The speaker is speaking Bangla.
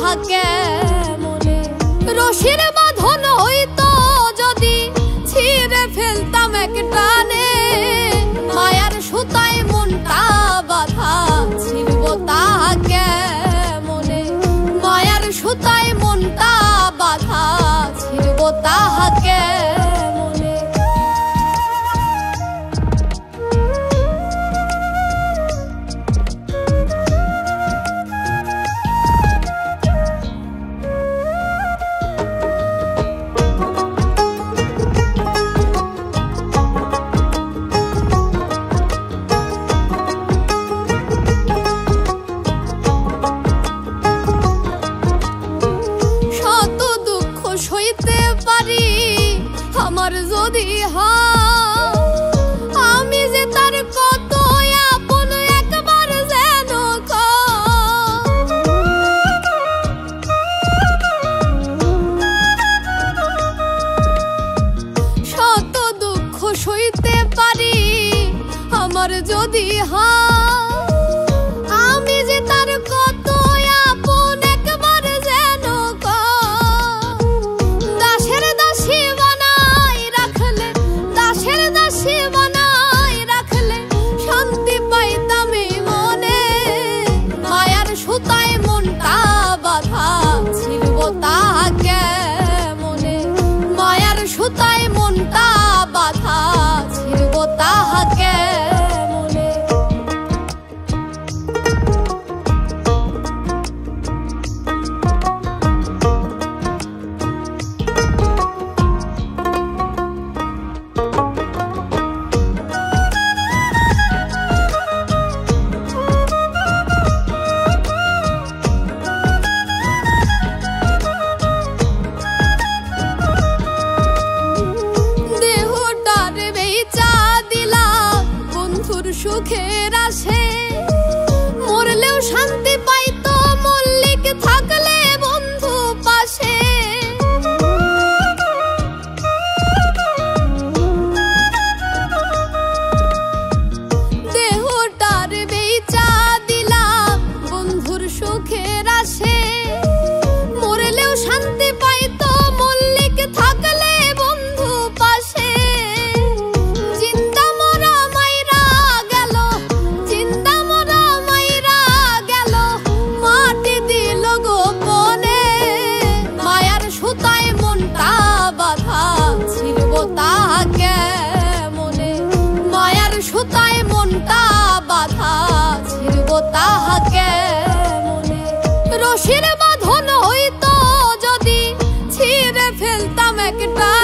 তাহাকে মনে রশির বাঁধন হইতো যদি ছিঁড়ে ফেলতাম এক টানে মায়ার সুতায় মনটা বাঁধা ছিড়ব তাহাকে মনে মায়ার সুতায় মনটা বাঁধা ছিড়ব তাহাকে মনে সইতে পারি আমার যদি আমি যে তার কত আপন একবার যেন শত দুঃখ সইতে পারি আমার যদি আমি যে তার কত আপন একবার যেন শান্তি পাইতাম মনে মায়ার সুতায় মনটা বাঁধা ছিড়ব তাহাকে মনে মায়ার সুতায় মনটা বাঁধা ছিড়ব তাহাকে মনে সুখের আসে মরলেও শান্তি পাইতো মল্লিক থাকলে বন্ধু পাশে দেহটার বেচা দিলাম বন্ধুর সুখের আসে মরলেও শান্তি পাইতো মল্লিক থাকলে বন্ধু পাশে সুতায় মনটা বাঁধা ছিড়ব তাহাকে মনে রশির বাঁধন হইতো যদি ছিঁড়ে ফেলতাম একটা